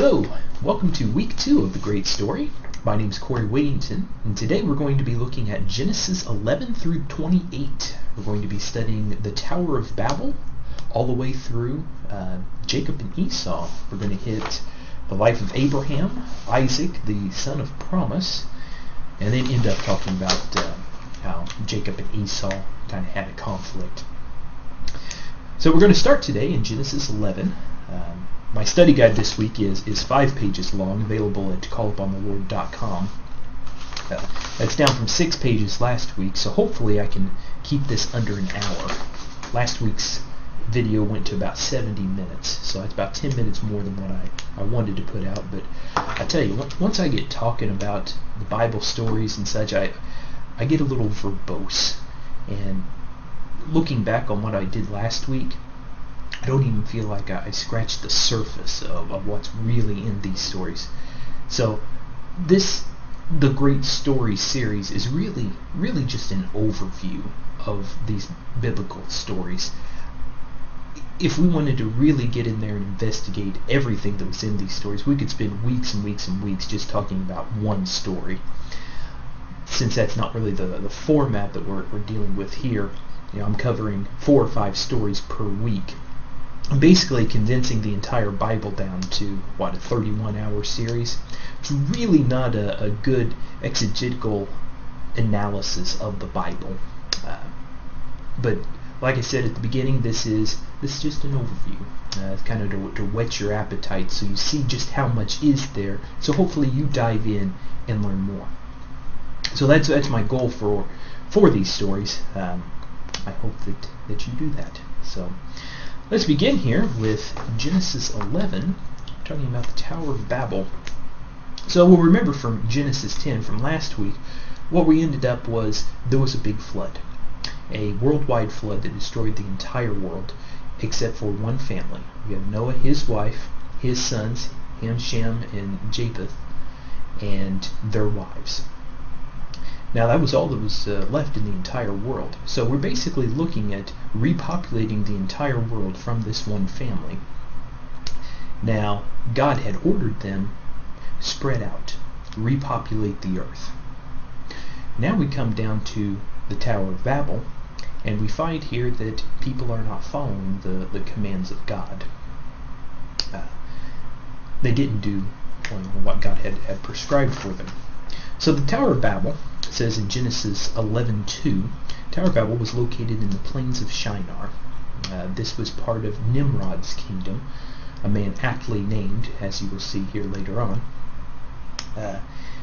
Hello, welcome to week 2 of The Great Story. My name is Corey Whittington, and today we're going to be looking at Genesis 11 through 28. We're going to be studying the Tower of Babel all the way through Jacob and Esau. We're going to hit the life of Abraham, Isaac, the son of promise, and then end up talking about how Jacob and Esau kind of had a conflict. So we're going to start today in Genesis 11. My study guide this week is 5 pages long, available at CallUponTheLord.com. That's down from 6 pages last week, so hopefully I can keep this under an hour. Last week's video went to about 70 minutes, so that's about 10 minutes more than what I wanted to put out. But I tell you, once I get talking about the Bible stories and such, I get a little verbose. And looking back on what I did last week, I don't even feel like I scratched the surface of what's really in these stories. So the Great Story series is really just an overview of these biblical stories. If we wanted to really get in there and investigate everything that was in these stories, we could spend weeks and weeks and weeks just talking about one story. Since that's not really the format that we're dealing with here, I'm covering 4 or 5 stories per week. I'm basically condensing the entire Bible down to, a 31-hour series. It's really not a good exegetical analysis of the Bible. But like I said at the beginning, this is just an overview. It's kind of to whet your appetite so you see just how much is there. So hopefully you dive in and learn more. So that's my goal for these stories. I hope that you do that. So let's begin here with Genesis 11, talking about the Tower of Babel. So we'll remember from Genesis 10 from last week, what we ended up was there was a big flood, a worldwide flood that destroyed the entire world except for one family. We have Noah, his wife, his sons, Ham, Shem, and Japheth, and their wives. Now that was all that was left in the entire world. So we're basically looking at repopulating the entire world from this one family. Now God had ordered them spread out, repopulate the earth. Now we come down to the Tower of Babel, and we find here that people are not following the commands of God. They didn't do what God had prescribed for them. So the Tower of Babel, says in Genesis 11:2, Tower of Babel was located in the plains of Shinar. This was part of Nimrod's kingdom, a man aptly named, as you will see here later on.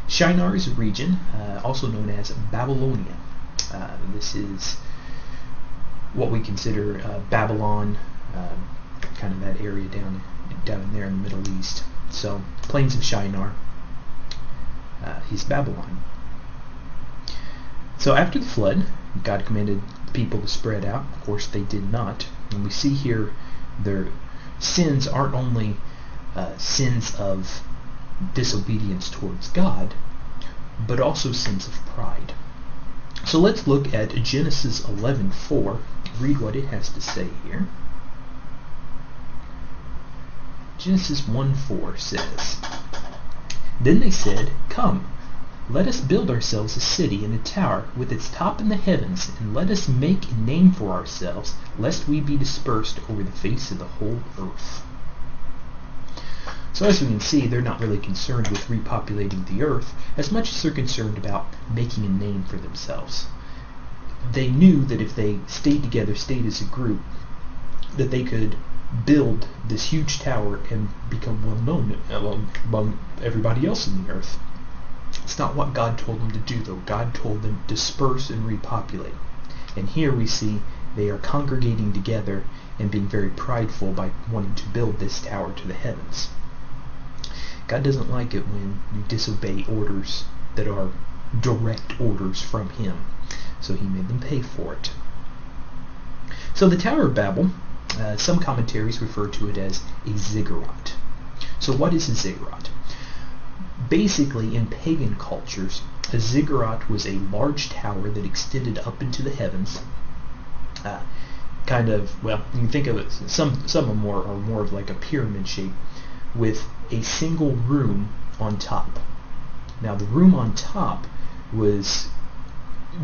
Shinar is a region also known as Babylonia. This is what we consider Babylon, kind of that area down in there in the Middle East. So, plains of Shinar is Babylon. So after the flood, God commanded the people to spread out. Of course, they did not. And we see here their sins aren't only sins of disobedience towards God, but also sins of pride. So let's look at Genesis 11:4. Read what it has to say here. Genesis 1:4 says, "Then they said, 'Come, let us build ourselves a city and a tower with its top in the heavens, and let us make a name for ourselves, lest we be dispersed over the face of the whole earth.'" So as we can see, they're not really concerned with repopulating the earth as much as they're concerned about making a name for themselves. They knew that if they stayed together, stayed as a group, that they could build this huge tower and become well known among everybody else in the earth. It's not what God told them to do, though. God told them to disperse and repopulate. And here we see they are congregating together and being very prideful by wanting to build this tower to the heavens. God doesn't like it when you disobey orders that are direct orders from Him. So He made them pay for it. So the Tower of Babel, some commentaries refer to it as a ziggurat. So what is a ziggurat? Basically, in pagan cultures, a ziggurat was a large tower that extended up into the heavens. You can think of it, some are more of like a pyramid shape, with a single room on top. Now the room on top was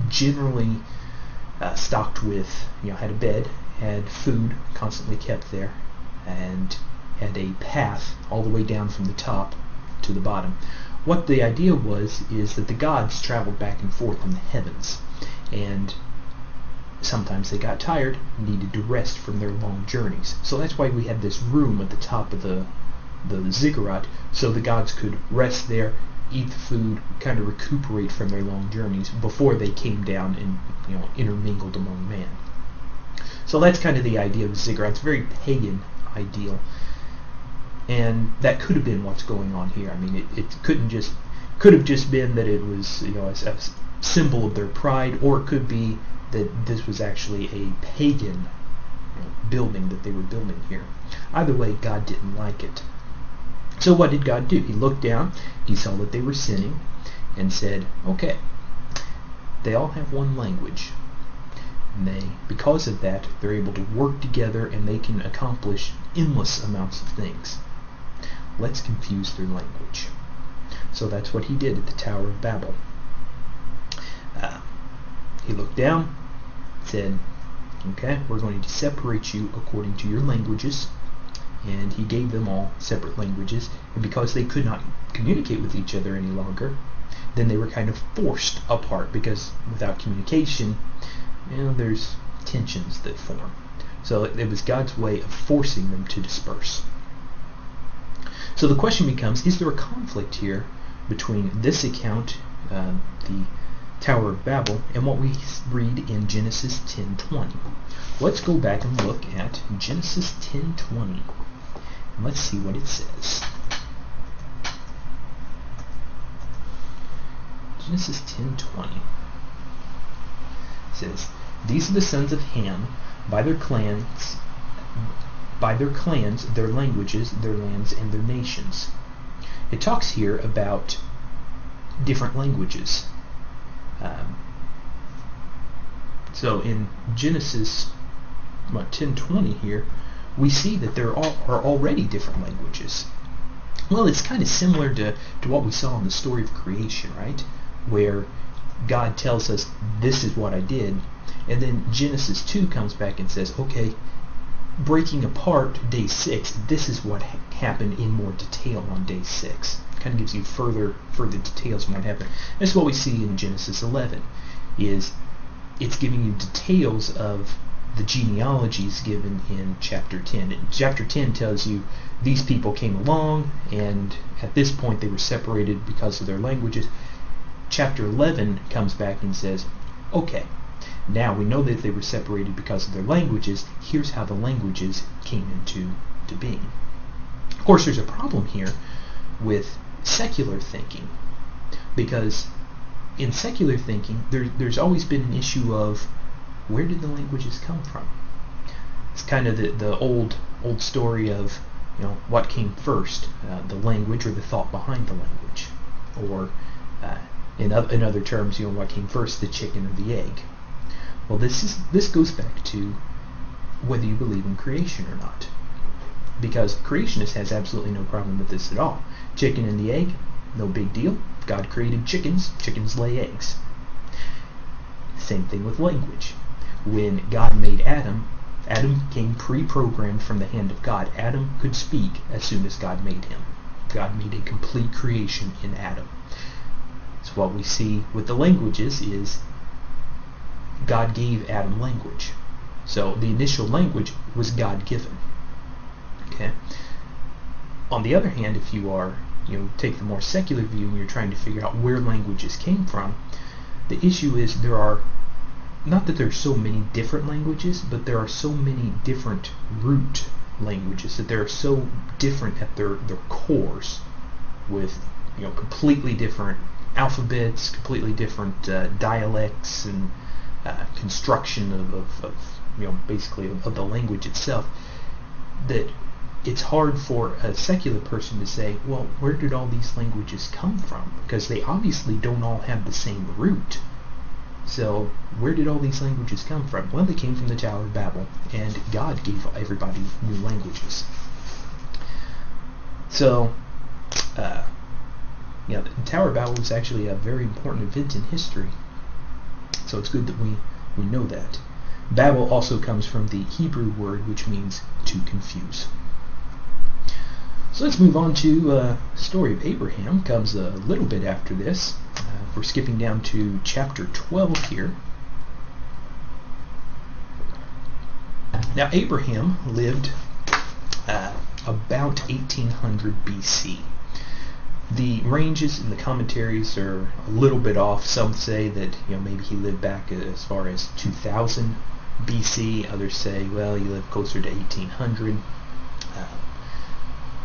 generally stocked with, had a bed, had food constantly kept there, and had a path all the way down from the top to the bottom. What the idea was is that the gods traveled back and forth in the heavens, and sometimes they got tired and needed to rest from their long journeys. So that's why we had this room at the top of the ziggurat, so the gods could rest there, eat the food, kind of recuperate from their long journeys before they came down and intermingled among man. So that's kind of the idea of the ziggurat. It's a very pagan ideal, and that could have been what's going on here. I mean, it could have just been that it was a symbol of their pride, or it could be that this was actually a pagan building that they were building here. Either way, God didn't like it. So what did God do? He looked down, he saw that they were sinning, and said, okay, they all have one language. And because of that, they're able to work together and they can accomplish endless amounts of things. Let's confuse their language. So that's what he did at the Tower of Babel. He looked down, said, okay, we're going to separate you according to your languages. And he gave them all separate languages, and because they could not communicate with each other any longer, then they were kind of forced apart, because without communication, there's tensions that form. So it was God's way of forcing them to disperse. So the question becomes, is there a conflict here between this account, the Tower of Babel, and what we read in Genesis 10:20? Let's go back and look at Genesis 10:20. Let's see what it says. Genesis 10:20 says, "These are the sons of Ham by their clans, their languages, their lands, and their nations." It talks here about different languages. So in Genesis 10:20 here, we see that there are already different languages. Well, it's kind of similar to what we saw in the story of creation, right? Where God tells us, this is what I did, and then Genesis 2 comes back and says, okay, breaking apart day 6, this is what happened in more detail on day 6. It kind of gives you further details on what happened. That's what we see in Genesis 11, is it's giving you details of the genealogies given in chapter 10. And chapter 10 tells you these people came along, and at this point they were separated because of their languages. Chapter 11 comes back and says, okay, now we know that they were separated because of their languages. Here's how the languages came into being. Of course, there's a problem here with secular thinking, because in secular thinking there's always been an issue of, where did the languages come from? It's kind of the old story of, what came first, the language or the thought behind the language, or in other terms, what came first, the chicken or the egg? Well, this goes back to whether you believe in creation or not, because creationists has absolutely no problem with this at all. Chicken and the egg, no big deal. God created chickens. Chickens lay eggs. Same thing with language. When God made Adam, Adam came pre-programmed from the hand of God. Adam could speak as soon as God made him. God made a complete creation in Adam. So what we see with the languages is God gave Adam language. So the initial language was God-given. Okay. On the other hand, if you are, take the more secular view and you're trying to figure out where languages came from, the issue is there are, not that there are so many different languages, but there are so many different root languages that they're so different at their cores, with completely different alphabets, completely different dialects, and construction of basically of the language itself, that it's hard for a secular person to say, well, where did all these languages come from? Because they obviously don't all have the same root. So where did all these languages come from? Well, they came from the Tower of Babel, and God gave everybody new languages. So, yeah, the Tower of Babel was actually a very important event in history. So it's good that we know that. Babel also comes from the Hebrew word which means to confuse. So let's move on to the story of Abraham. Comes a little bit after this. We're skipping down to chapter 12 here. Now Abraham lived about 1800 BC. The ranges in the commentaries are a little bit off. Some say that maybe he lived back as far as 2000 BC. Others say, well, he lived closer to 1800.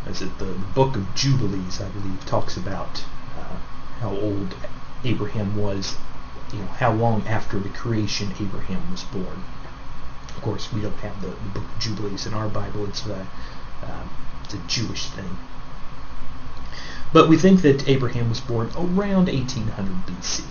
The Book of Jubilees, I believe, talks about how old Abraham was, how long after the creation Abraham was born. Of course, we don't have the Book of Jubilees in our Bible. It's a Jewish thing. But we think that Abraham was born around 1800 BC.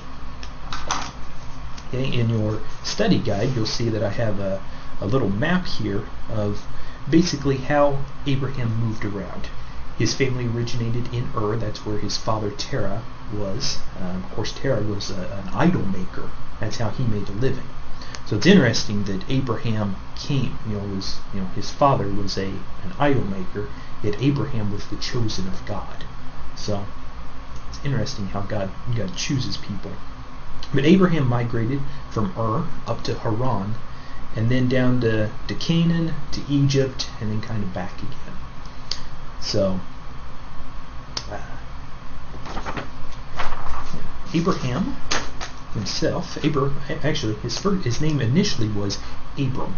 Okay, in your study guide, you'll see that I have a little map here of basically how Abraham moved around. His family originated in Ur. That's where his father Terah was. Of course, Terah was an idol maker. That's how he made a living. So it's interesting that Abraham came, his father was an idol maker, yet Abraham was the chosen of God. So it's interesting how God chooses people. But Abraham migrated from Ur up to Haran, and then down to Canaan, to Egypt, and then kind of back again. So Abraham himself, actually his name initially was Abram.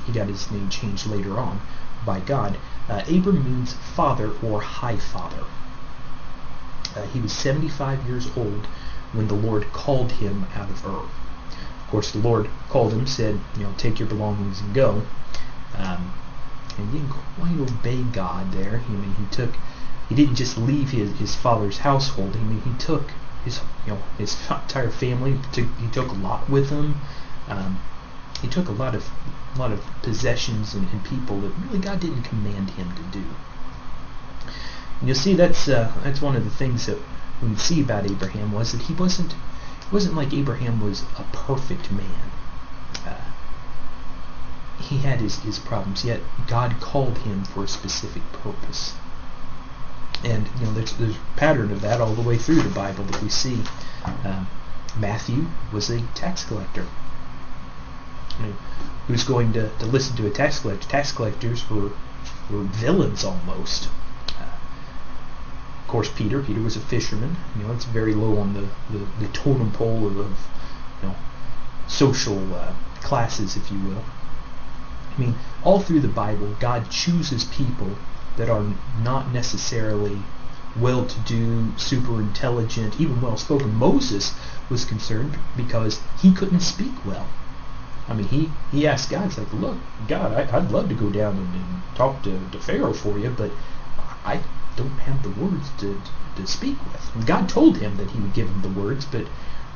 He got his name changed later on by God. Abram means father or high father. He was 75 years old when the Lord called him out of Ur. Of course, the Lord called him, said, take your belongings and go. And he didn't quite obey God there. He didn't just leave his father's household. He took his entire family. He took Lot with him. He took a lot of possessions and people that really God didn't command him to do. And you'll see that's one of the things that we see about Abraham was that he wasn't like Abraham was a perfect man. He had his problems, yet God called him for a specific purpose. And there's a pattern of that all the way through the Bible that we see. Matthew was a tax collector. Who's going to listen to a tax collector? Tax collectors were villains almost. Of course, Peter was a fisherman. It's very low on the totem pole of social classes, if you will. All through the Bible, God chooses people that are not necessarily well-to-do, super intelligent, even well-spoken. Moses was concerned because he couldn't speak well. He asked God, he's like, look, God, I'd love to go down and talk to Pharaoh for you, but I don't have the words to speak with. And God told him that he would give him the words, but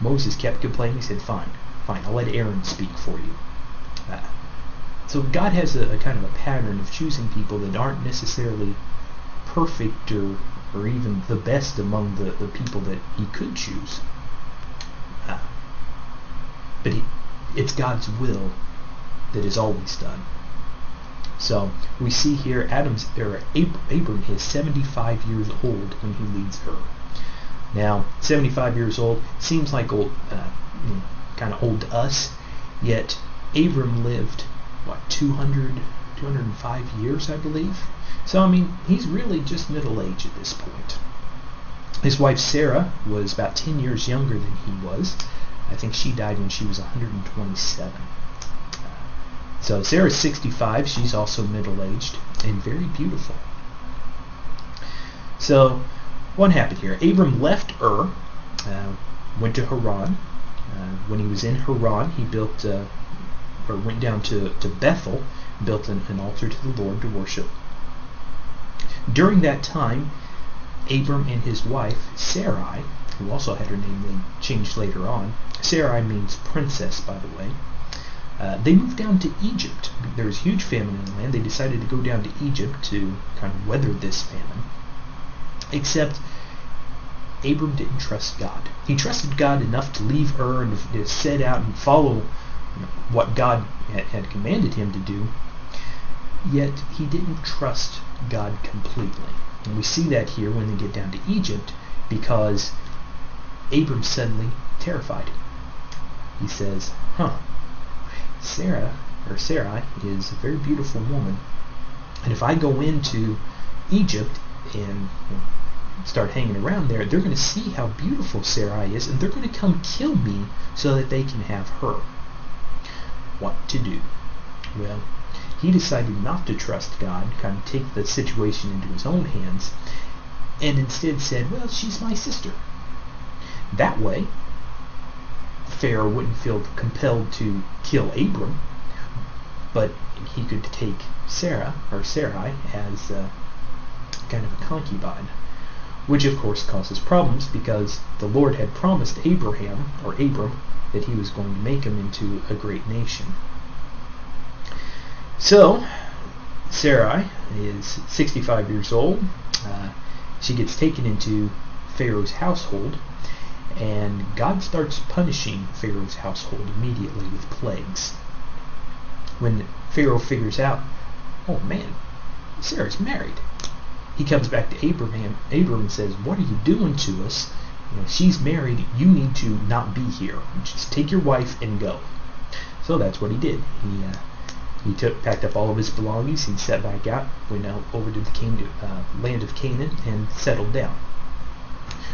Moses kept complaining. He said, fine, I'll let Aaron speak for you. So God has a kind of a pattern of choosing people that aren't necessarily perfect or even the best among the people that he could choose. But it's God's will that is always done. So we see here Abram is 75 years old when he leads Ur. Now, 75 years old seems like old, kind of old to us, yet Abram lived 205 years, I believe. So he's really just middle age at this point. His wife Sarah was about 10 years younger than he was. I think she died when she was 127. So Sarah's 65. She's also middle-aged and very beautiful. So what happened here? Abram left Ur, went to Haran. When he was in Haran, he went down to Bethel, built an altar to the Lord to worship. During that time, Abram and his wife Sarai, who also had her name changed later on. Sarai means princess, by the way. They moved down to Egypt. There was huge famine in the land. They decided to go down to Egypt to kind of weather this famine. Except Abram didn't trust God. He trusted God enough to leave Ur and to set out and follow what God had commanded him to do, yet he didn't trust God completely. And we see that here when they get down to Egypt, because Abram's suddenly terrified. He says, Sarai is a very beautiful woman, and if I go into Egypt and start hanging around there, they're going to see how beautiful Sarai is, and they're going to come kill me so that they can have her. What to do? Well, he decided not to trust God, kind of take the situation into his own hands, and instead said, well, she's my sister. That way, Pharaoh wouldn't feel compelled to kill Abram, but he could take Sarai as kind of a concubine, which of course causes problems because the Lord had promised Abram that he was going to make him into a great nation. So Sarai is 65 years old. She gets taken into Pharaoh's household, and God starts punishing Pharaoh's household immediately with plagues. When Pharaoh figures out, oh man, Sarah's married, he comes back to Abram and says, what are you doing to us? She's married, you need to not be here. Just take your wife and go. So that's what he did. He packed up all of his belongings, he set back out, went out over to the land of Canaan, and settled down.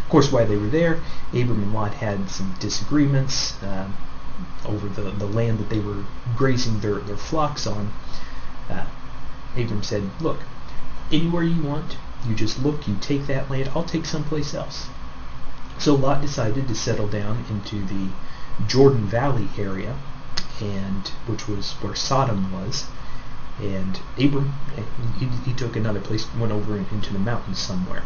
Of course, while they were there, Abram and Lot had some disagreements over the land that they were grazing their flocks on. Abram said, look, anywhere you want, you just look, you take that land, I'll take someplace else. So Lot decided to settle down into the Jordan Valley area, and which was where Sodom was. And Abram, he took another place, went over into the mountains somewhere.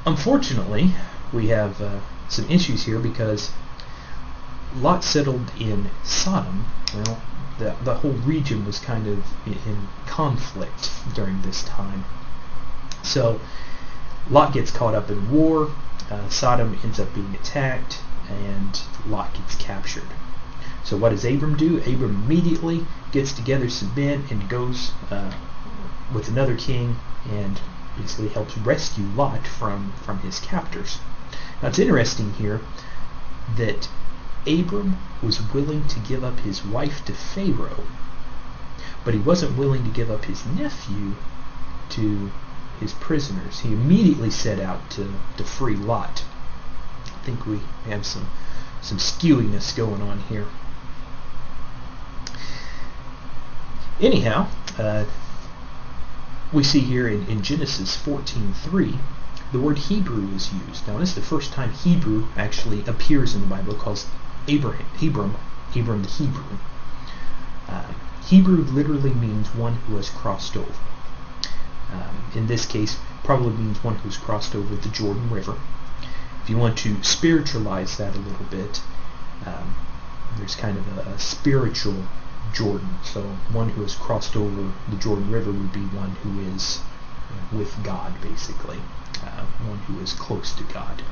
Unfortunately, we have some issues here because Lot settled in Sodom. Well, the whole region was kind of in conflict during this time. So Lot gets caught up in war, Sodom ends up being attacked, and Lot gets captured. So what does Abram do? Abram immediately gets together some men and goes with another king and basically helps rescue Lot from his captors. Now it's interesting here that Abram was willing to give up his wife to Pharaoh, but he wasn't willing to give up his nephew to his prisoners. He immediately set out to free Lot. I think we have some skewiness going on here. Anyhow, we see here in Genesis 14:3, the word Hebrew is used. Now this is the first time Hebrew actually appears in the Bible. It calls Abram the Hebrew. Hebrew literally means one who has crossed over. In this case, probably means one who's crossed over the Jordan River. If you want to spiritualize that a little bit, there's kind of a spiritual Jordan. So one who has crossed over the Jordan River would be one who is with God, basically. One who is close to God.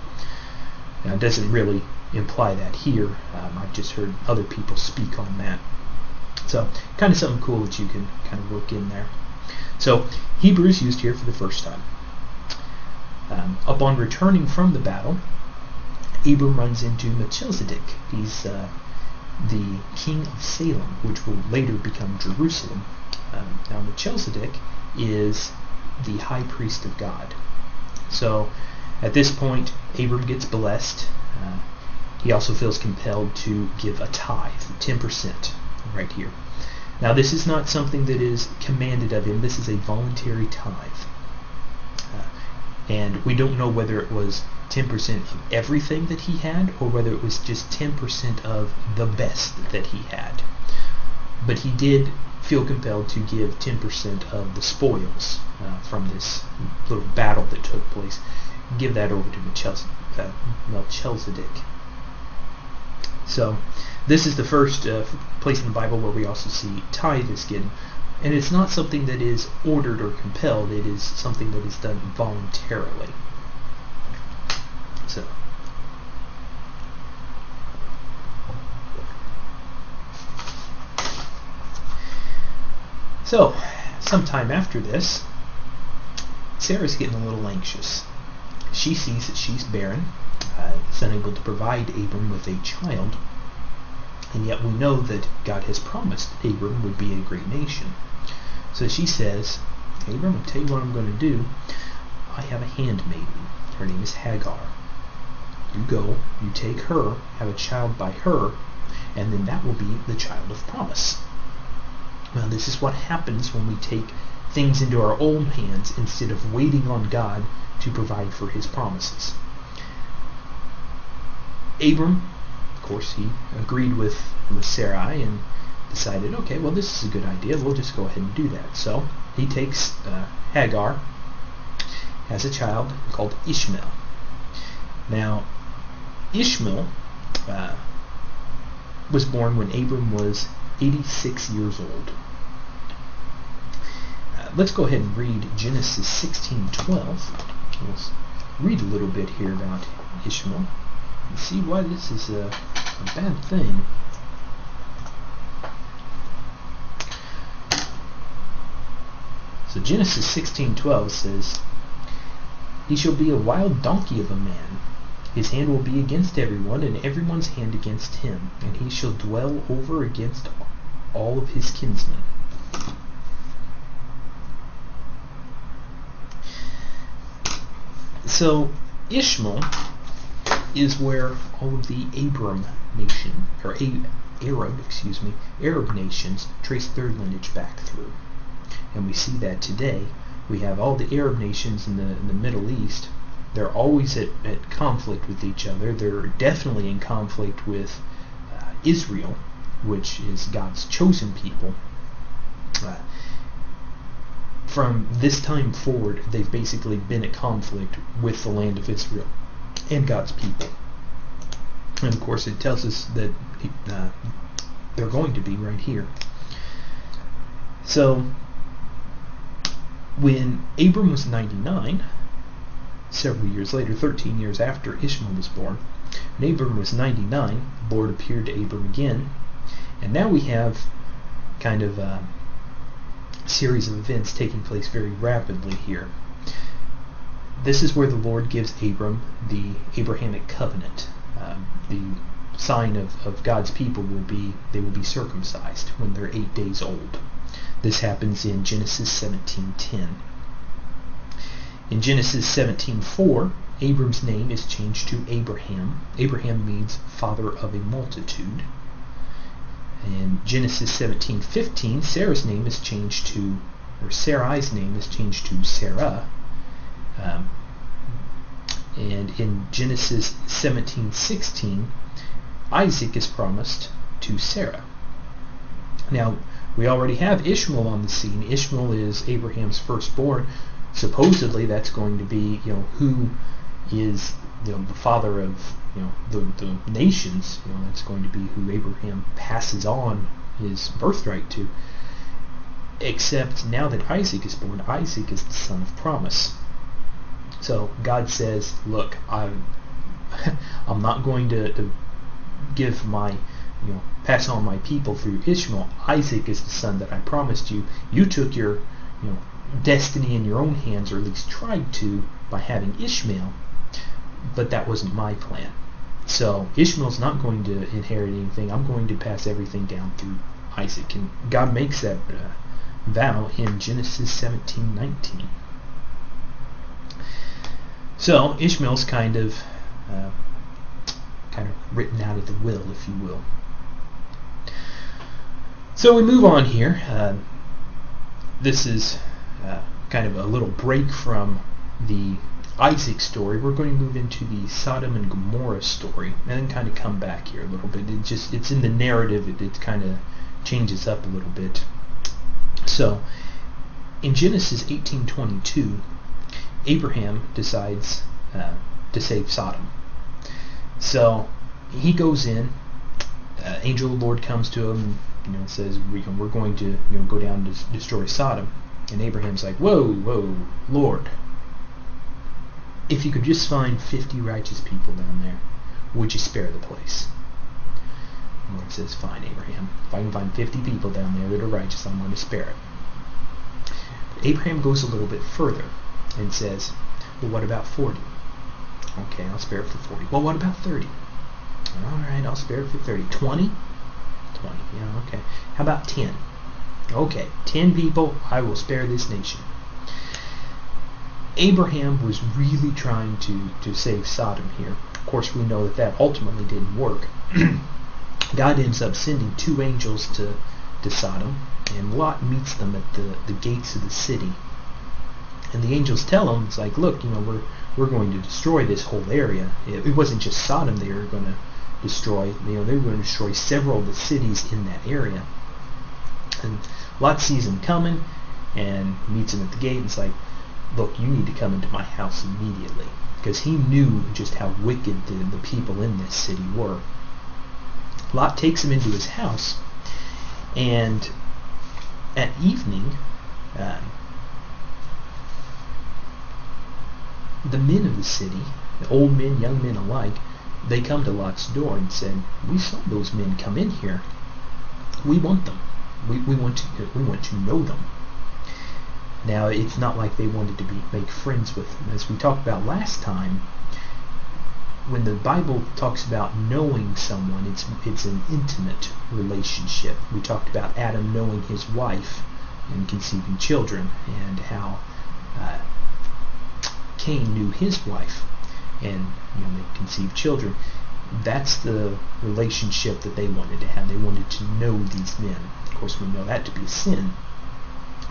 Now it doesn't really imply that here. I've just heard other people speak on that. So kind of something cool that you can kind of work in there. So Hebrew is used here for the first time. Upon returning from the battle, Abram runs into Melchizedek. He's the king of Salem, which will later become Jerusalem. Now Melchizedek is the high priest of God. So at this point, Abram gets blessed. He also feels compelled to give a tithe, 10%, right here. Now this is not something that is commanded of him. This is a voluntary tithe. And we don't know whether it was 10% of everything that he had, or whether it was just 10% of the best that he had. But he did feel compelled to give 10% of the spoils from this little battle that took place. Give that over to Melchizedek. So this is the first place in the Bible where we also see tithe is given. And it's not something that is ordered or compelled. It is something that is done voluntarily. So, sometime after this, Sarah's getting a little anxious. She sees that she's barren, is unable to provide Abram with a child, and yet we know that God has promised Abram would be a great nation. So she says, Abram, I'll tell you what I'm going to do. I have a handmaiden. Her name is Hagar. You go, you take her, have a child by her, and then that will be the child of promise. Well, this is what happens when we take things into our own hands instead of waiting on God to provide for his promises. Abram, of course, he agreed with Sarai and decided, okay, well, this is a good idea. We'll just go ahead and do that. So he takes Hagar, has a child called Ishmael. Now, Ishmael was born when Abram was 86 years old. Let's go ahead and read Genesis 16:12. Let's read a little bit here about Ishmael and see why this is a bad thing. So Genesis 16:12 says, "He shall be a wild donkey of a man. His hand will be against everyone, and everyone's hand against him, and he shall dwell over against all of his kinsmen." So Ishmael is where all of the Arab nations trace their lineage back through. And we see that today. We have all the Arab nations in the Middle East. They're always at conflict with each other. They're definitely in conflict with Israel, which is God's chosen people. From this time forward, they've basically been at conflict with the land of Israel and God's people. And of course, it tells us that they're going to be right here. So, when Abram was 99, several years later, 13 years after Ishmael was born, when Abram was 99, the Lord appeared to Abram again, and now we have kind of a series of events taking place very rapidly here. This is where the Lord gives Abram the Abrahamic covenant. The sign of God's people will be, they will be circumcised when they're 8 days old. This happens in Genesis 17:10. In Genesis 17:4, Abram's name is changed to Abraham. Abraham means father of a multitude. In Genesis 17:15, Sarai's name is changed to Sarah. And in Genesis 17:16, Isaac is promised to Sarah. Now, we already have Ishmael on the scene. Ishmael is Abraham's firstborn. Supposedly, that's going to be, who is, the father of, the nations. That's going to be who Abraham passes on his birthright to. Except now that Isaac is born, Isaac is the son of promise. So God says, look, I'm not going to give my, pass on my people through Ishmael. Isaac is the son that I promised you. You took your, destiny in your own hands, or at least tried to, by having Ishmael, but that wasn't my plan. So Ishmael's not going to inherit anything. I'm going to pass everything down through Isaac. And God makes that vow in Genesis 17:19. So Ishmael's kind of written out of the will, if you will. So we move on here. This is kind of a little break from the Isaac story. We're going to move into the Sodom and Gomorrah story, and then kind of come back here a little bit. It's in the narrative. It kind of changes up a little bit. So in Genesis 18:22, Abraham decides to save Sodom. So he goes in. Angel of the Lord comes to him. says we're going to go down to destroy Sodom. And Abraham's like, whoa, Lord, if you could just find 50 righteous people down there, would you spare the place? The Lord says, fine, Abraham. If I can find 50 people down there that are righteous, I'm going to spare it. But Abraham goes a little bit further and says, well, what about 40? Okay, I'll spare it for 40. Well, what about 30? All right, I'll spare it for 30. 20? 20, yeah, okay. How about 10? Okay, 10 people, I will spare this nation. Abraham was really trying to save Sodom here. Of course, we know that ultimately didn't work. God ends up sending 2 angels to Sodom, and Lot meets them at the gates of the city. And the angels tell him, it's like, look, we're going to destroy this whole area. It wasn't just Sodom they were going to destroy. They were going to destroy several of the cities in that area. And Lot sees him coming and meets him at the gate and it's like, look, you need to come into my house immediately. Because he knew just how wicked the people in this city were. Lot takes him into his house, and at evening, the men of the city, the old men, young men alike, they come to Lot's door and said, we saw those men come in here. We want them. We want to know them. Now, it's not like they wanted to make friends with them. As we talked about last time, when the Bible talks about knowing someone, it's an intimate relationship. We talked about Adam knowing his wife and conceiving children, and how Cain knew his wife and they conceived children. That's the relationship that they wanted to have. They wanted to know these men. Of course, we know that to be a sin.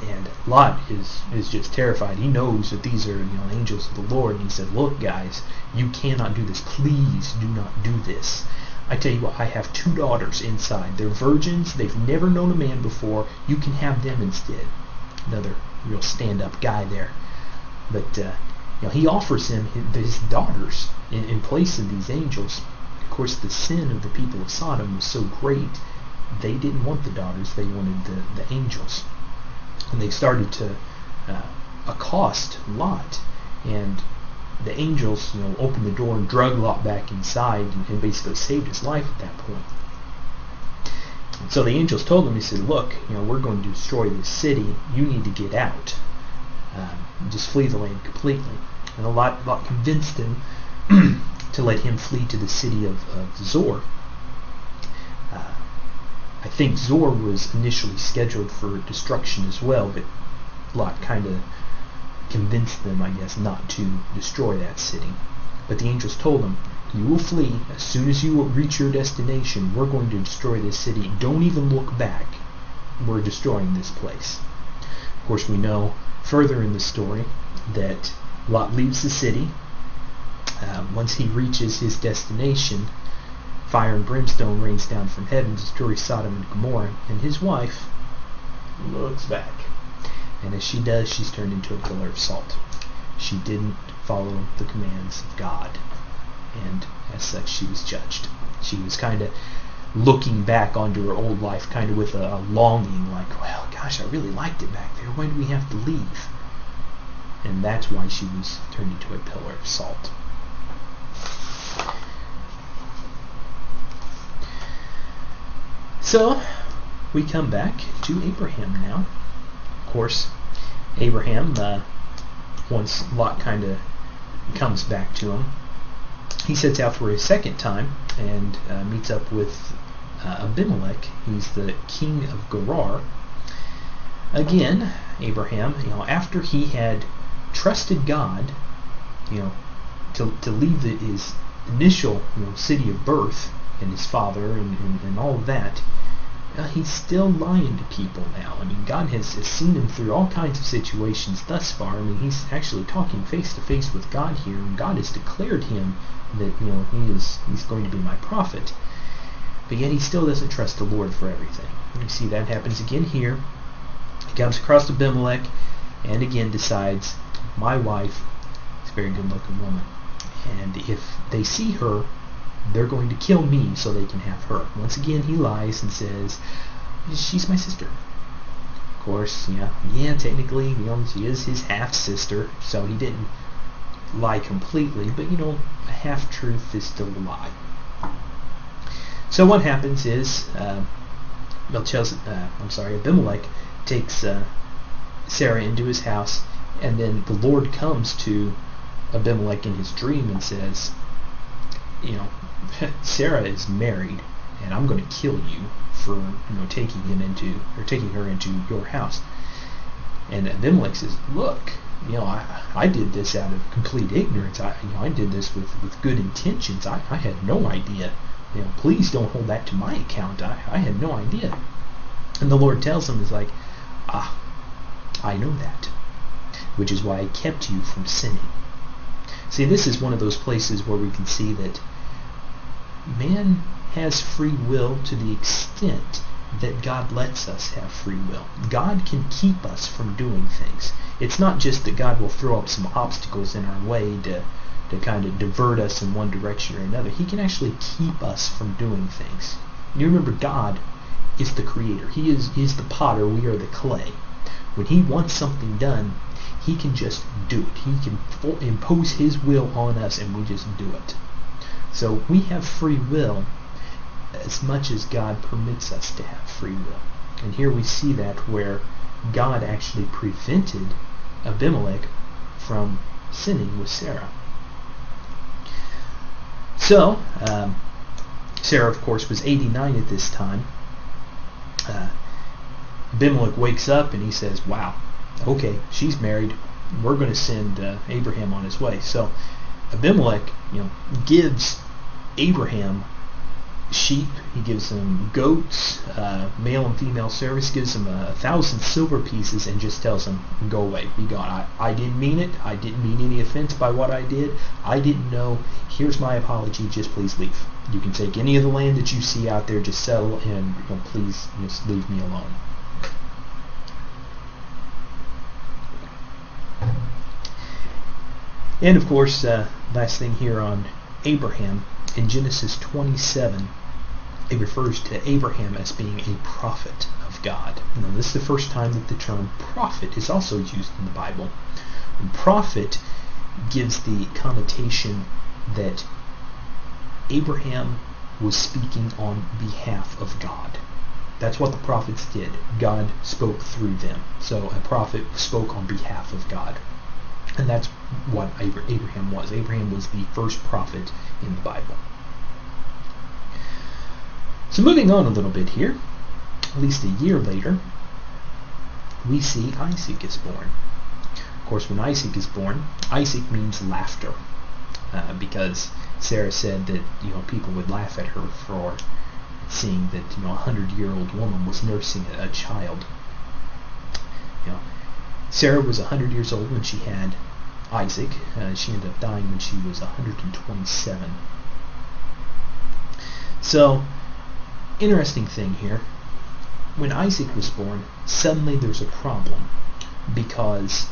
And Lot is just terrified. He knows that these are angels of the Lord. And he said, look, guys, you cannot do this. Please do not do this. I tell you what, I have 2 daughters inside. They're virgins. They've never known a man before. You can have them instead. Another real stand-up guy there. But he offers him his daughters in place of these angels. Of course, the sin of the people of Sodom was so great, they didn't want the daughters. They wanted the angels. And they started to accost Lot, and the angels, opened the door and drug Lot back inside, and basically saved his life at that point. And so the angels told him, he said, look, we're going to destroy this city. You need to get out. Just flee the land completely. And Lot convinced him to let him flee to the city of Zor. I think Zor was initially scheduled for destruction as well, but Lot kind of convinced them, I guess, not to destroy that city. But the angels told him, you will flee. As soon as you reach your destination, we're going to destroy this city. Don't even look back. We're destroying this place. Of course, we know further in the story that Lot leaves the city. Once he reaches his destination, fire and brimstone rains down from heaven to destroy Sodom and Gomorrah, and his wife looks back. And as she does, she's turned into a pillar of salt. She didn't follow the commands of God, and as such she was judged. She was kind of looking back onto her old life, kind of with a longing, like, well, gosh, I really liked it back there. Why do we have to leave? And that's why she was turned into a pillar of salt. So, we come back to Abraham now. Of course, Abraham, once Lot kind of comes back to him, he sets out for a second time and meets up with Abimelech. He's the king of Gerar. Again, Abraham, after he had trusted God, to leave his initial city of birth and his father and all of that, he's still lying to people now. I mean, God has seen him through all kinds of situations thus far. I mean, he's actually talking face to face with God here, and God has declared him that he's going to be my prophet. But yet he still doesn't trust the Lord for everything. And you see that happens again here. He comes across Abimelech and again decides, my wife is a very good looking woman, and if they see her, they're going to kill me so they can have her. Once again he lies and says, she's my sister. Of course, technically, she is his half-sister, so he didn't lie completely, but a half-truth is still a lie. So what happens is Abimelech takes Sarah into his house, and then the Lord comes to Abimelech in his dream and says, Sarah is married, and I'm going to kill you for taking her into your house. And Abimelech says, look, I did this out of complete ignorance. I did this with good intentions. I had no idea. Please don't hold that to my account. I had no idea. And the Lord tells him, I know that, which is why I kept you from sinning. See, this is one of those places where we can see that man has free will to the extent that God lets us have free will. God can keep us from doing things. It's not just that God will throw up some obstacles in our way to kind of divert us in one direction or another. He can actually keep us from doing things. You remember, God is the creator. He is the potter. We are the clay. When he wants something done, he can just do it. He can impose his will on us, and we just do it. So we have free will as much as God permits us to have free will. And here we see that where God actually prevented Abimelech from sinning with Sarah. So, Sarah, of course, was 89 at this time. Abimelech wakes up and he says, wow, okay, she's married. We're going to send Abraham on his way. So Abimelech, gives Abraham sheep. He gives him goats, male and female service, gives him 1,000 silver pieces, and just tells him, go away, be gone. I didn't mean it. I didn't mean any offense by what I did. I didn't know. Here's my apology. Just please leave. You can take any of the land that you see out there, just settle, and please just leave me alone. And of course, last thing here on Abraham, in Genesis 27, it refers to Abraham as being a prophet of God. This is the first time that the term prophet is also used in the Bible. And prophet gives the connotation that Abraham was speaking on behalf of God. That's what the prophets did. God spoke through them. So a prophet spoke on behalf of God. And that's what Abraham was. Abraham was the first prophet in the Bible. So moving on a little bit here, at least a year later, we see Isaac is born. Of course, when Isaac is born, Isaac means laughter, because Sarah said that people would laugh at her for seeing that a 100-year-old woman was nursing a child. Sarah was 100 years old when she had Isaac. She ended up dying when she was 127. So, interesting thing here. When Isaac was born, suddenly there's a problem because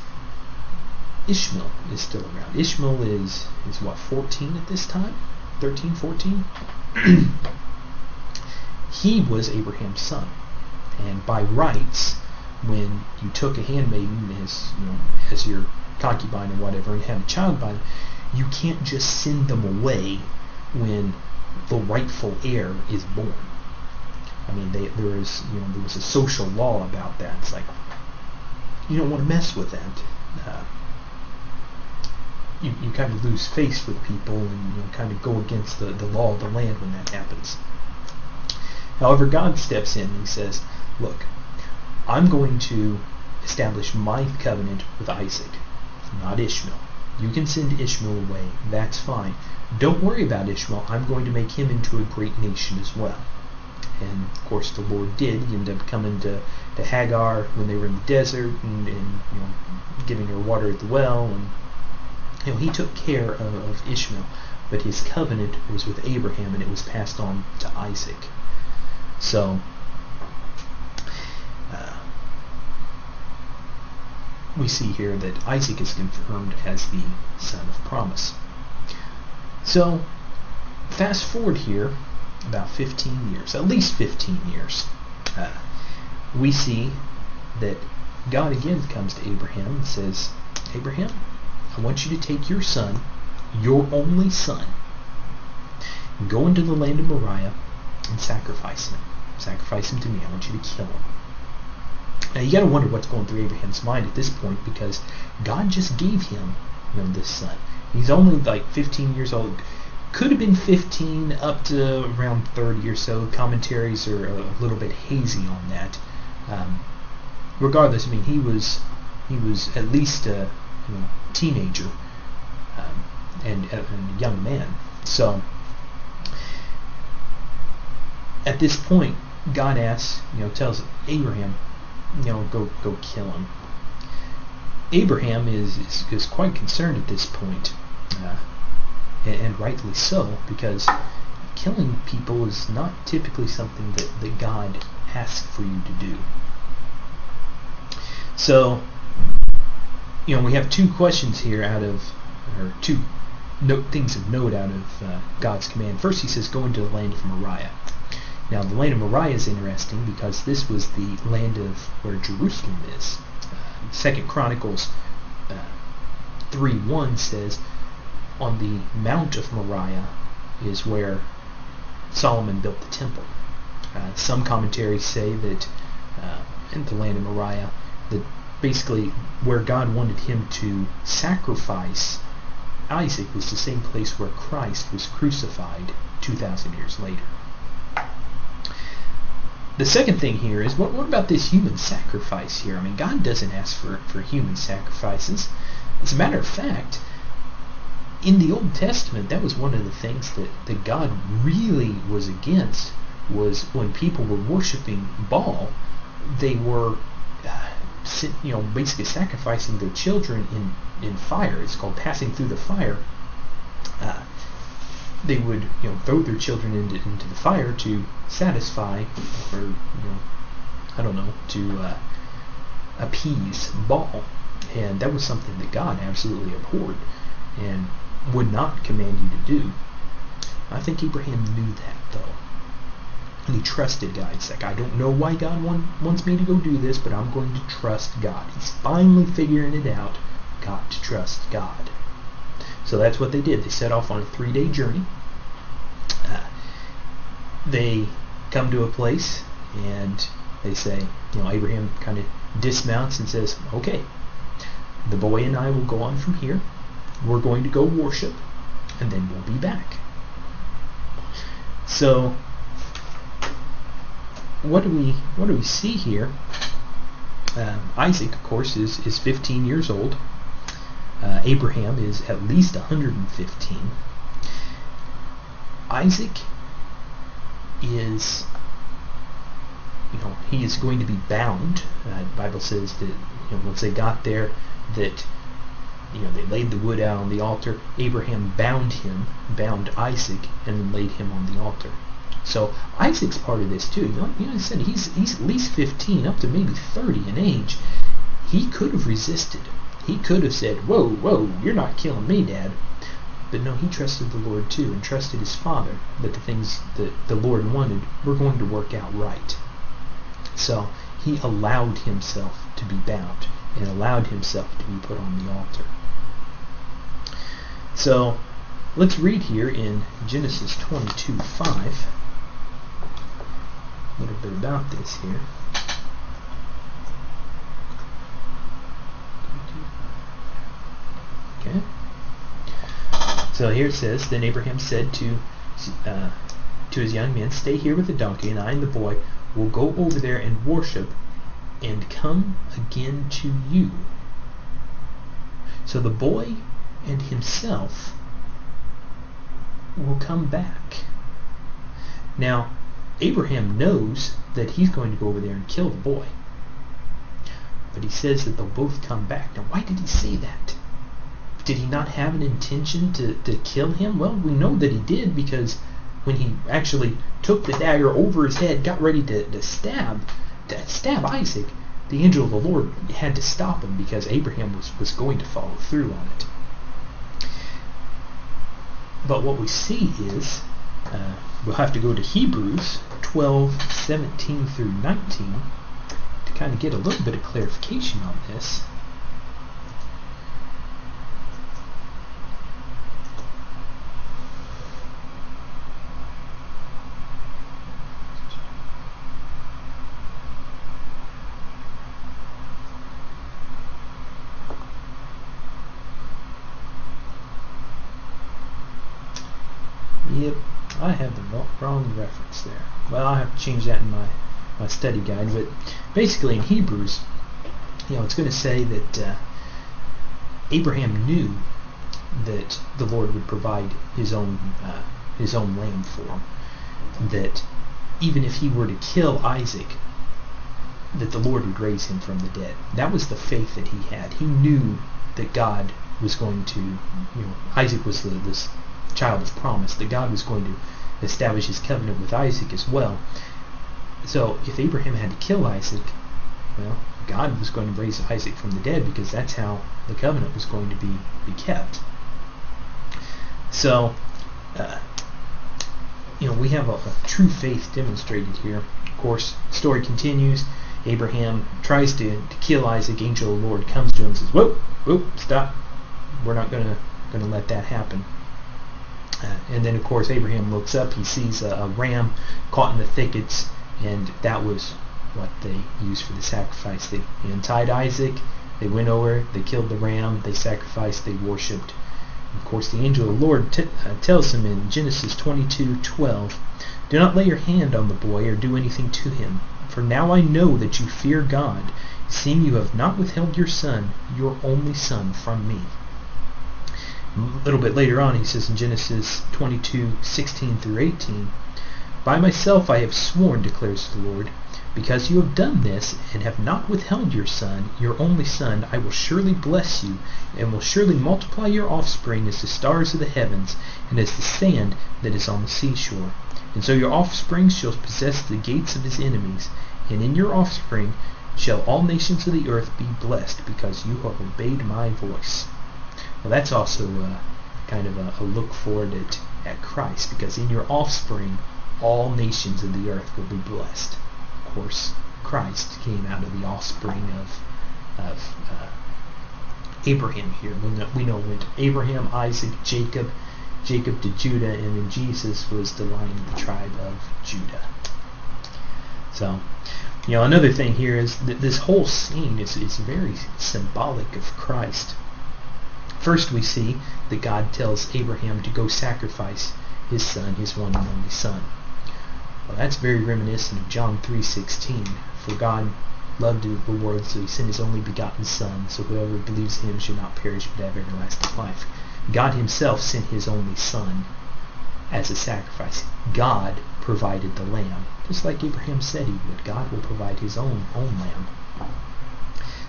Ishmael is still around. Ishmael is what, 14 at this time? 13, 14? He was Abraham's son. And by rights, when you took a handmaiden as your concubine or whatever, and had a child by them, you can't just send them away when the rightful heir is born. I mean, there was a social law about that. It's like, you don't want to mess with that. You kind of lose face with people, and kind of go against the law of the land when that happens. However, God steps in and he says, look, I'm going to establish my covenant with Isaac, not Ishmael. You can send Ishmael away. That's fine. Don't worry about Ishmael. I'm going to make him into a great nation as well. And, of course, the Lord did. He ended up coming to Hagar when they were in the desert and giving her water at the well. And he took care of Ishmael. But his covenant was with Abraham, and it was passed on to Isaac. So, we see here that Isaac is confirmed as the son of promise. So, fast forward here about 15 years, at least 15 years. we see that God again comes to Abraham and says, Abraham, I want you to take your son, your only son, and go into the land of Moriah and sacrifice him. Sacrifice him to me. I want you to kill him. Now you got to wonder what's going through Abraham's mind at this point, because God just gave him, this son. He's only like 15 years old. Could have been 15 up to around 30 or so. Commentaries are a little bit hazy on that. Regardless, I mean, he was at least a teenager and a young man. So at this point, God asks, tells Abraham, go kill him. Abraham is quite concerned at this point, and rightly so, because killing people is not typically something that God asks for you to do. So, we have two questions here or two things of note out of God's command. First, he says, go into the land of Moriah. Now, the land of Moriah is interesting because this was the land of where Jerusalem is. 2 Chronicles 3:1 says, on the Mount of Moriah is where Solomon built the temple. Some commentaries say that in the land of Moriah, that basically where God wanted him to sacrifice Isaac was the same place where Christ was crucified 2,000 years later. The second thing here is, what about this human sacrifice here? I mean, God doesn't ask for human sacrifices. As a matter of fact, in the Old Testament, that was one of the things that God really was against, was when people were worshiping Baal, they were basically sacrificing their children in fire. It's called passing through the fire. They would throw their children into the fire to satisfy, or to appease Baal, and that was something that God absolutely abhorred and would not command you to do. I think Abraham knew that, though, and he trusted God. He's like, I don't know why God wants me to go do this, but I'm going to trust God. He's finally figuring it out. Got to trust God. So that's what they did. They set off on a 3-day journey. They come to a place, and they say, Abraham kind of dismounts and says, okay, the boy and I will go on from here. We're going to go worship, and then we'll be back. So what do we see here? Isaac, of course, is 15 years old. Abraham is at least 115. Isaac is, he is going to be bound. The Bible says that once they got there, that they laid the wood out on the altar. Abraham bound Isaac, and then laid him on the altar. So Isaac's part of this too. I said he's at least 15, up to maybe 30 in age. He could have resisted. He could have said, whoa, you're not killing me, Dad. But no, he trusted the Lord too, and trusted his father that the things that the Lord wanted were going to work out right. So he allowed himself to be bound, and allowed himself to be put on the altar. So let's read here in Genesis 22:5 a little bit about this here. Okay. So here it says, then Abraham said to his young men, stay here with the donkey, and I and the boy will go over there and worship, and come again to you. So the boy and himself will come back. Now, Abraham knows that he's going to go over there and kill the boy. But he says that they'll both come back. Now, why did he say that? Did he not have an intention to kill him? Well, we know that he did, because when he actually took the dagger over his head, got ready to stab Isaac, the angel of the Lord had to stop him, because Abraham was going to follow through on it. But what we see is, we'll have to go to Hebrews 12:17 through 19, kind of get a little bit of clarification on this. Yep, I have the wrong reference there. Well, I'll have to change that in my study guide. But basically in Hebrews, it's going to say that Abraham knew that the Lord would provide his own lamb for him. That even if he were to kill Isaac, that the Lord would raise him from the dead. That was the faith that he had. He knew that God was going to, Isaac was this child of promise, that God was going to establish his covenant with Isaac as well. So if Abraham had to kill Isaac, well, God was going to raise Isaac from the dead, because that's how the covenant was going to be kept. So we have a true faith demonstrated here. Of course, the story continues. Abraham tries to kill Isaac. Angel of the Lord comes to him and says, whoa, stop. We're not going to let that happen. And then, of course, Abraham looks up. He sees a ram caught in the thickets, and that was what they used for the sacrifice. They untied Isaac. They went over. They killed the ram. They sacrificed. They worshipped. Of course, the angel of the Lord tells him in Genesis 22:12, "Do not lay your hand on the boy or do anything to him, for now I know that you fear God, seeing you have not withheld your son, your only son, from me." A little bit later on, he says in Genesis 22:16 through 18, "By myself I have sworn, declares the Lord, because you have done this and have not withheld your son, your only son, I will surely bless you, and will surely multiply your offspring as the stars of the heavens, and as the sand that is on the seashore. And so your offspring shall possess the gates of his enemies, and in your offspring shall all nations of the earth be blessed, because you have obeyed my voice." Well, that's also kind of a look forward at Christ, because in your offspring all nations of the earth will be blessed. Of course, Christ came out of the offspring of Abraham here. We know went Abraham, Isaac, Jacob to Judah, and then Jesus was the line of the tribe of Judah. So, another thing here is that this whole scene is very symbolic of Christ. First, we see that God tells Abraham to go sacrifice his son, his one and only son. Well, that's very reminiscent of John 3:16. "For God loved the world, so he sent his only begotten son, so whoever believes in him should not perish but have everlasting life." God himself sent his only son as a sacrifice. God provided the lamb, just like Abraham said he would. God will provide his own lamb.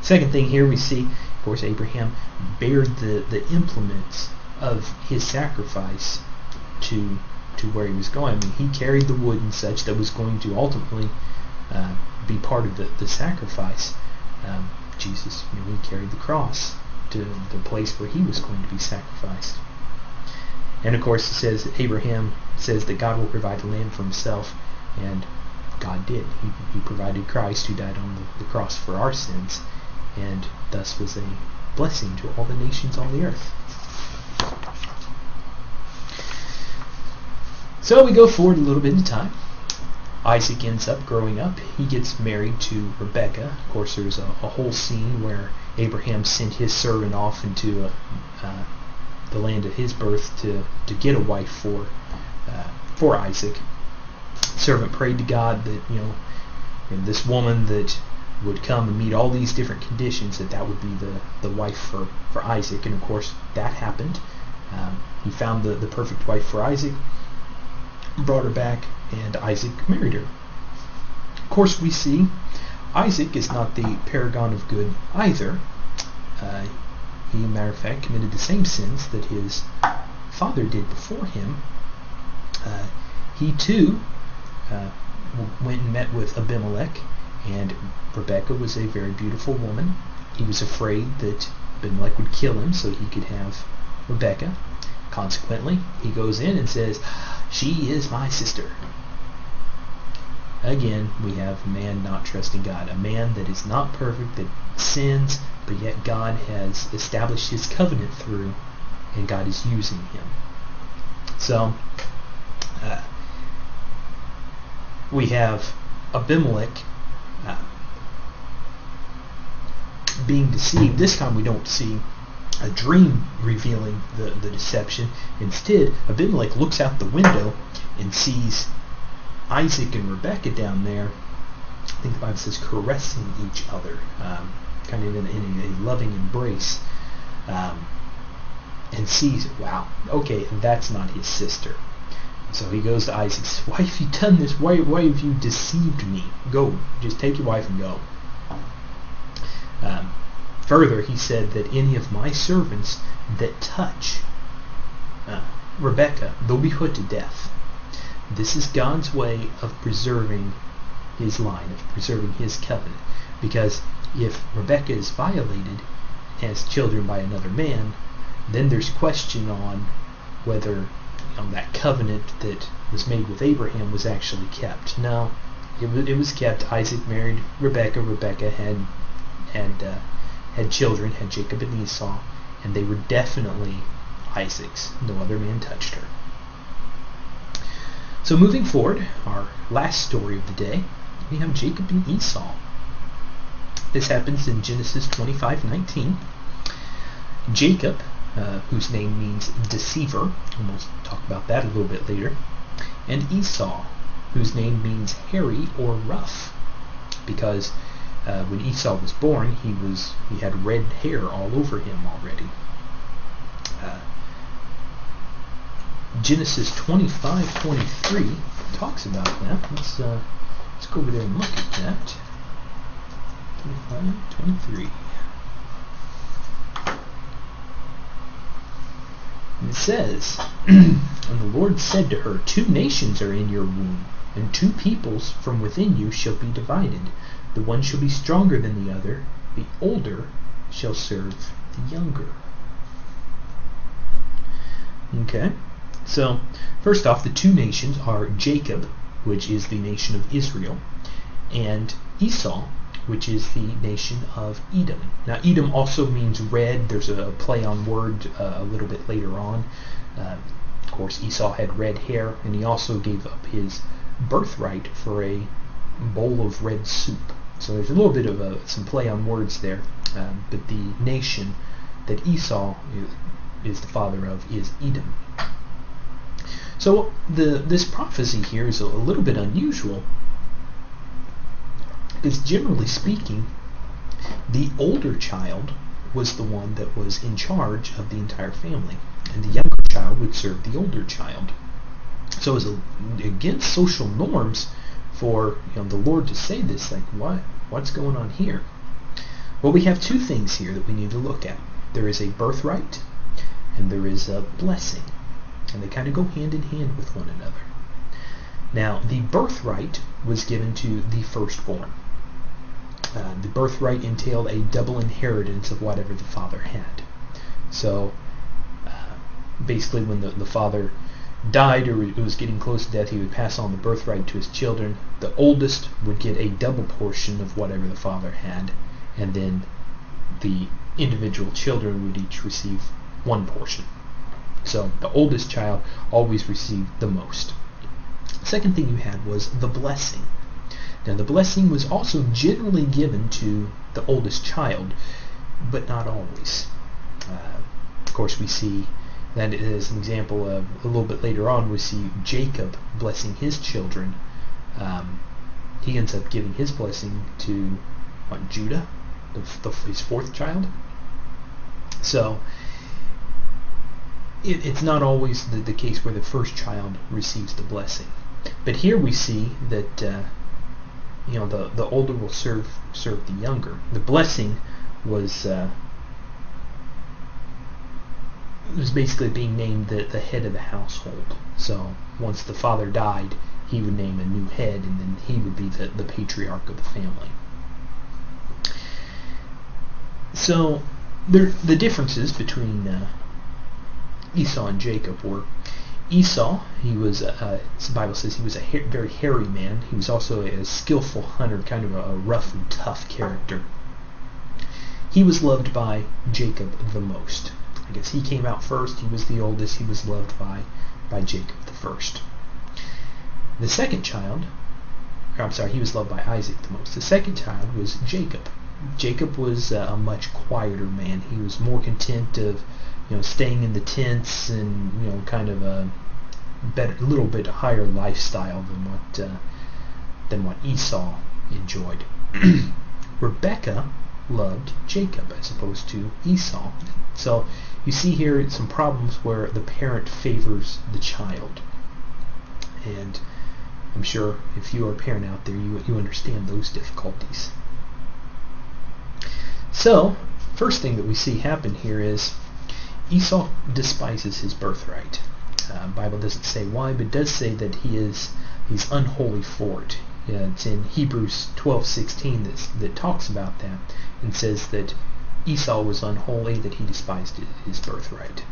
Second thing here we see, of course, Abraham bared the implements of his sacrifice to where he was going. I mean, he carried the wood and such that was going to ultimately be part of the sacrifice. Jesus, he carried the cross to the place where he was going to be sacrificed. And of course, it says Abraham says that God will provide a lamb for himself, and God did. He provided Christ, who died on the cross for our sins, and thus was a blessing to all the nations on the earth. So we go forward a little bit in time. Isaac ends up growing up. He gets married to Rebekah. Of course, there's a whole scene where Abraham sent his servant off into the land of his birth to get a wife for Isaac. The servant prayed to God that this woman that would come and meet all these different conditions, that would be the wife for Isaac. And of course that happened. He found the perfect wife for Isaac, brought her back, and Isaac married her. Of course, we see Isaac is not the paragon of good either. He, matter of fact, committed the same sins that his father did before him. He too went and met with Abimelech, and Rebekah was a very beautiful woman. He was afraid that Abimelech would kill him so he could have Rebekah. Consequently, he goes in and says, "She is my sister." Again, we have a man not trusting God, a man that is not perfect, that sins, but yet God has established his covenant through, and God is using him. So, we have Abimelech being deceived. This time we don't see a dream revealing the deception. Instead, Abimelech looks out the window and sees Isaac and Rebekah down there. I think the Bible says caressing each other, kind of in a loving embrace, and sees, wow, okay, that's not his sister. So he goes to Isaac and says, why have you done this? Why have you deceived me? Go, just take your wife and go. Further, he said that any of my servants that touch Rebekah, they'll be put to death. This is God's way of preserving his line, of preserving his covenant. Because if Rebekah is violated, has children by another man, then there's question on whether that covenant that was made with Abraham was actually kept. No, it was kept. Isaac married Rebekah. Rebekah had children, had Jacob and Esau, and they were definitely Isaac's. No other man touched her. So moving forward, our last story of the day, we have Jacob and Esau. This happens in Genesis 25:19. Jacob, whose name means deceiver, and we'll talk about that a little bit later, and Esau, whose name means hairy or rough, because when Esau was born, he had red hair all over him already. Genesis 25:23 talks about that. Let's go over there and look at that. 25:23. It says, and the Lord said to her, 2 nations are in your womb, and 2 peoples from within you shall be divided. The one shall be stronger than the other. The older shall serve the younger. Okay, so first off, the 2 nations are Jacob, which is the nation of Israel, and Esau, which is the nation of Edom. Now, Edom also means red. There's a play on word a little bit later on. Of course, Esau had red hair, and he also gave up his birthright for a bowl of red soup. So there's a little bit of some play on words there. But the nation that Esau is the father of is Edom. So this prophecy here is a little bit unusual, because generally speaking, the older child was the one that was in charge of the entire family, and the younger child would serve the older child. So it was against social norms for the Lord to say this. Like, what's going on here? Well, we have 2 things here that we need to look at. There is a birthright, and there is a blessing, and they kind of go hand in hand with one another. Now, the birthright was given to the firstborn. The birthright entailed a double inheritance of whatever the father had. So, basically, when the father died or was getting close to death, he would pass on the birthright to his children. The oldest would get a double portion of whatever the father had, and then the individual children would each receive 1 portion. So the oldest child always received the most. The second thing you had was the blessing. Now, the blessing was also generally given to the oldest child, but not always. Of course, we see that as an example of a little bit later on, we see Jacob blessing his children. He ends up giving his blessing to Judah, his 4th child. So it's not always the case where the first child receives the blessing. But here we see that the older will serve the younger. The blessing was basically being named the head of the household. So once the father died, he would name a new head, and then he would be the patriarch of the family. So the differences between Esau and Jacob were, Esau, the Bible says he was a very hairy man. He was also a skillful hunter, kind of a rough and tough character. He was loved by Jacob the most. I guess he came out first. He was the oldest. He was loved by Jacob the first. The second child, he was loved by Isaac the most. The second child was Jacob. Jacob was a much quieter man. He was more content of, staying in the tents and, kind of a little bit higher lifestyle than what Esau enjoyed. Rebekah loved Jacob as opposed to Esau. So you see here some problems where the parent favors the child. And I'm sure if you are a parent out there, you understand those difficulties. So, first thing that we see happen here is Esau despises his birthright. Bible doesn't say why, but it does say that he's unholy for it. It's in Hebrews 12:16 that talks about that and says that Esau was unholy, that he despised his birthright.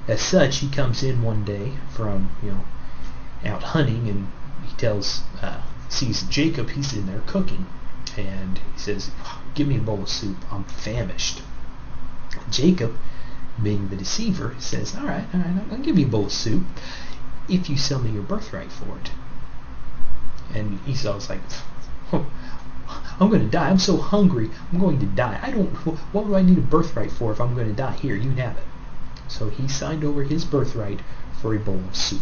As such, he comes in one day from out hunting, and he sees Jacob. He's in there cooking, and he says, "Give me a bowl of soup. I'm famished." Jacob, being the deceiver, says, all right, I'll give you a bowl of soup if you sell me your birthright for it. And Esau's like, I'm going to die. I'm so hungry. I'm going to die. What do I need a birthright for if I'm going to die? Here, you can have it. So he signed over his birthright for a bowl of soup.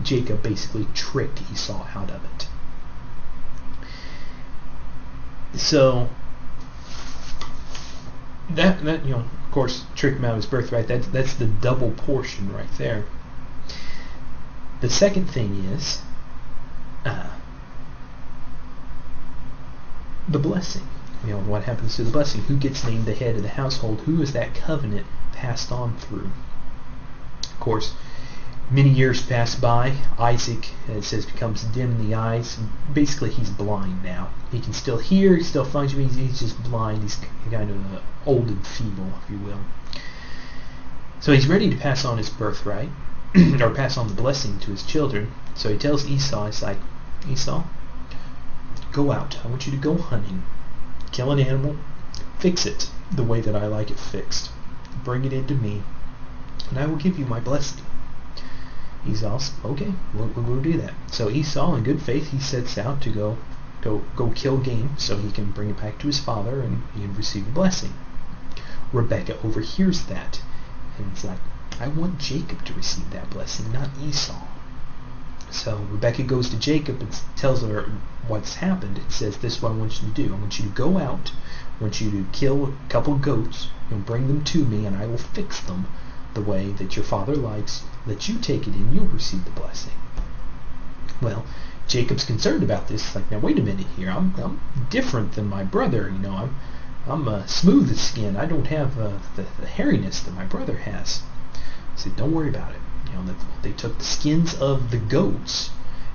Jacob basically tricked Esau out of it. So that of course, tricked him out of his birthright. That's the double portion right there. The second thing is the blessing. What happens to the blessing? Who gets named the head of the household? Who is that covenant passed on through? Of course, many years pass by. Isaac, it says, becomes dim in the eyes. Basically, he's blind now. He can still hear, he still functions, he's just blind. He's kind of old and feeble, if you will. So he's ready to pass on his birthright, or pass on the blessing to his children. So he tells Esau, he's like, Esau, go out. I want you to go hunting. Kill an animal. Fix it the way that I like it fixed. Bring it into me, and I will give you my blessing. Esau's, okay, we'll do that. So Esau, in good faith, he sets out to go kill game so he can bring it back to his father and he can receive a blessing. Rebekah overhears that, and it's like, I want Jacob to receive that blessing, not Esau. So Rebekah goes to Jacob and tells her what's happened. It says, this is what I want you to do. I want you to go out, I want you to kill a couple of goats and bring them to me, and I will fix them the way that your father likes. Let you take it in, you'll receive the blessing. Well, Jacob's concerned about this. Like, now wait a minute here. I'm different than my brother. I'm smooth as skin. I don't have the hairiness that my brother has. He said, don't worry about it. They took the skins of the goats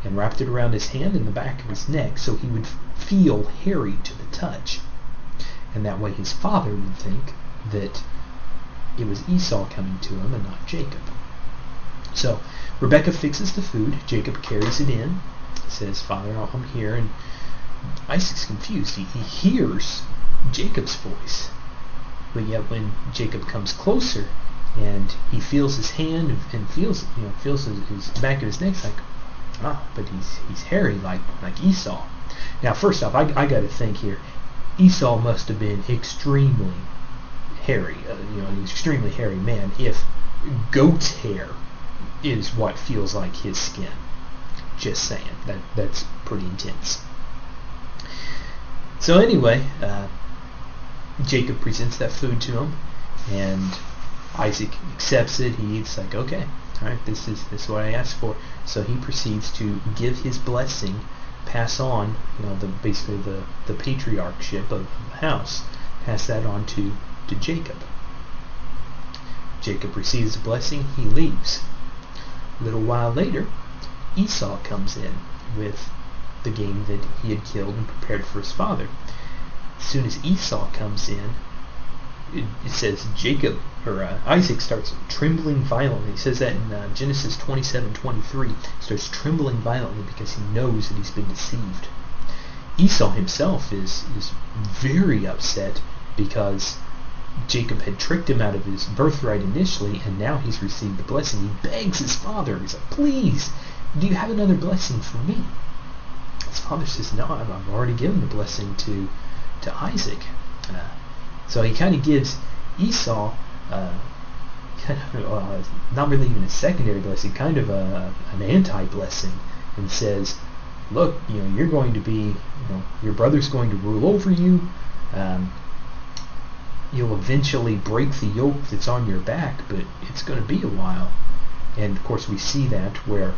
and wrapped it around his hand and the back of his neck so he would feel hairy to the touch. And that way his father would think that it was Esau coming to him and not Jacob. So Rebekah fixes the food. Jacob carries it in. He says, Father, I'm here. And Isaac's confused. He hears Jacob's voice. But yet when Jacob comes closer and he feels his hand and feels his back of his neck, it's like, but he's hairy like Esau. Now, first off, I got to think here. Esau must have been extremely hairy, an extremely hairy man, if goat's hair is what feels like his skin. Just saying, that's pretty intense. So anyway, Jacob presents that food to him, and Isaac accepts it. He eats, like, okay, all right, this is what I asked for. So he proceeds to give his blessing, pass on, basically the patriarchship of the house, pass that on to Jacob. Jacob receives the blessing. He leaves. A little while later, Esau comes in with the game that he had killed and prepared for his father. As soon as Esau comes in, it says Isaac starts trembling violently. It says that in Genesis 27:23. He starts trembling violently because he knows that he's been deceived. Esau himself is very upset because Jacob had tricked him out of his birthright initially, and now he's received the blessing. He begs his father. He's like, please, do you have another blessing for me? His father says, no, I've already given the blessing to Isaac. So he kind of gives Esau not really even a secondary blessing, kind of an anti-blessing, and says, look, you're going to be, your brother's going to rule over you. You'll eventually break the yoke that's on your back, but it's going to be a while. And of course we see that where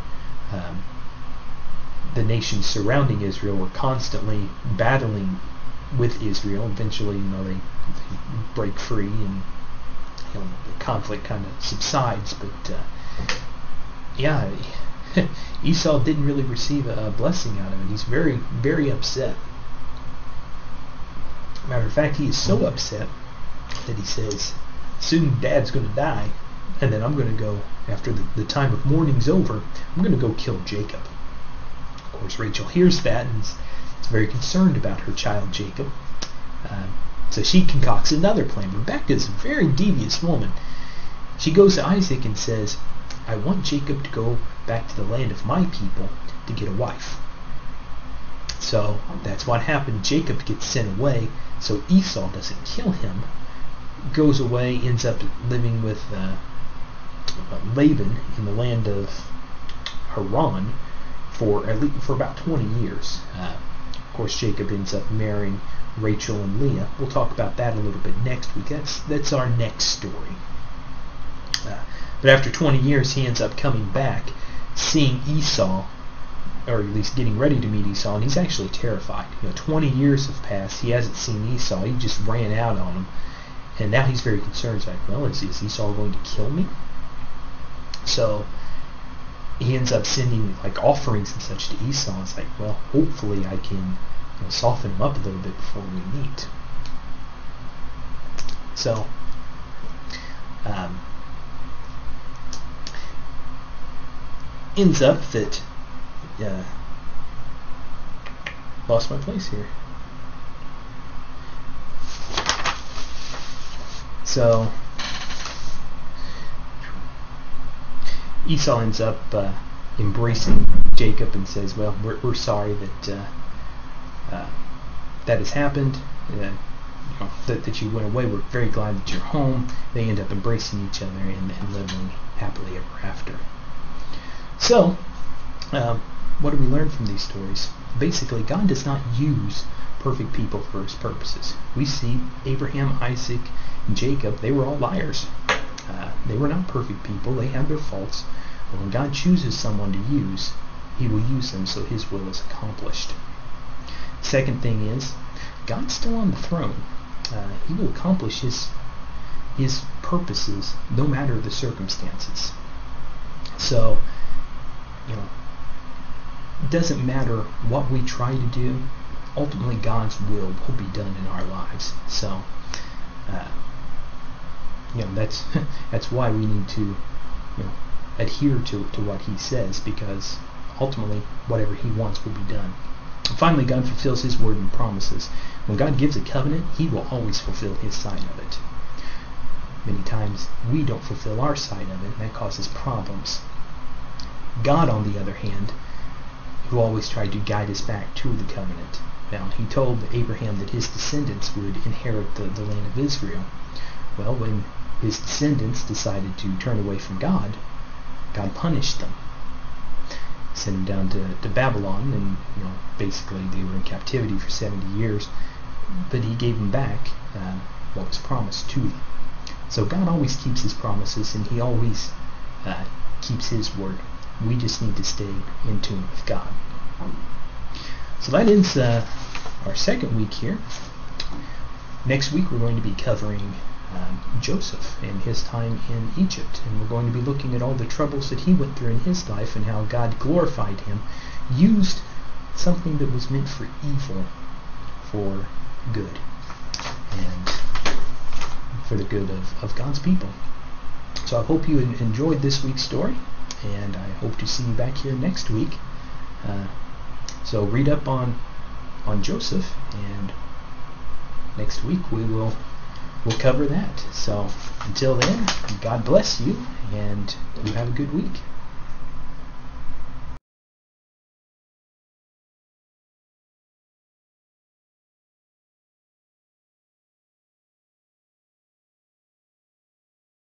the nations surrounding Israel were constantly battling with Israel. Eventually, they break free, and the conflict kind of subsides. But Esau didn't really receive a blessing out of it. He's very, very upset. Matter of fact, he is so upset that he says, soon Dad's going to die, and then I'm going to go, after the time of mourning's over, I'm going to go kill Jacob. Of course, Rachel hears that and is very concerned about her child Jacob. So she concocts another plan. Rebecca's a very devious woman. She goes to Isaac and says, I want Jacob to go back to the land of my people to get a wife. So that's what happened. Jacob gets sent away, so Esau doesn't kill him. Goes away, ends up living with Laban in the land of Haran for about 20 years. Of course, Jacob ends up marrying Rachel and Leah. We'll talk about that a little bit next week. That's our next story. But after 20 years, he ends up coming back, seeing Esau, or at least getting ready to meet Esau, and he's actually terrified. 20 years have passed. He hasn't seen Esau. He just ran out on him. And now he's very concerned. He's like, well, is Esau going to kill me? So he ends up sending offerings and such to Esau. It's like, well, hopefully I can soften him up a little bit before we meet. So ends up that lost my place here. So Esau ends up embracing Jacob and says, well, we're sorry that that has happened, that you went away. We're very glad that you're home. They end up embracing each other and living happily ever after. So what do we learn from these stories? Basically, God does not use perfect people for his purposes. We see Abraham, Isaac, and Jacob, they were all liars. They were not perfect people. They had their faults. But when God chooses someone to use, he will use them so his will is accomplished. Second thing is, God's still on the throne. He will accomplish his purposes no matter the circumstances. So, it doesn't matter what we try to do. Ultimately, God's will be done in our lives. So, that's why we need to, adhere to what he says, because ultimately, whatever he wants will be done. And finally, God fulfills his word and promises. When God gives a covenant, he will always fulfill his side of it. Many times, we don't fulfill our side of it, and that causes problems. God, on the other hand, who always tried to guide us back to the covenant. Now, he told Abraham that his descendants would inherit the land of Israel. Well, when his descendants decided to turn away from God, God punished them. Sent them down to Babylon, and basically they were in captivity for 70 years, but he gave them back what was promised to them. So God always keeps his promises, and he always keeps his word. We just need to stay in tune with God. So that ends our second week here. Next week we're going to be covering Joseph and his time in Egypt, and we're going to be looking at all the troubles that he went through in his life and how God glorified him, used something that was meant for evil for good. And for the good of God's people. So I hope you enjoyed this week's story, and I hope to see you back here next week. So read up on Joseph, and next week we'll cover that. So until then, God bless you, and you have a good week.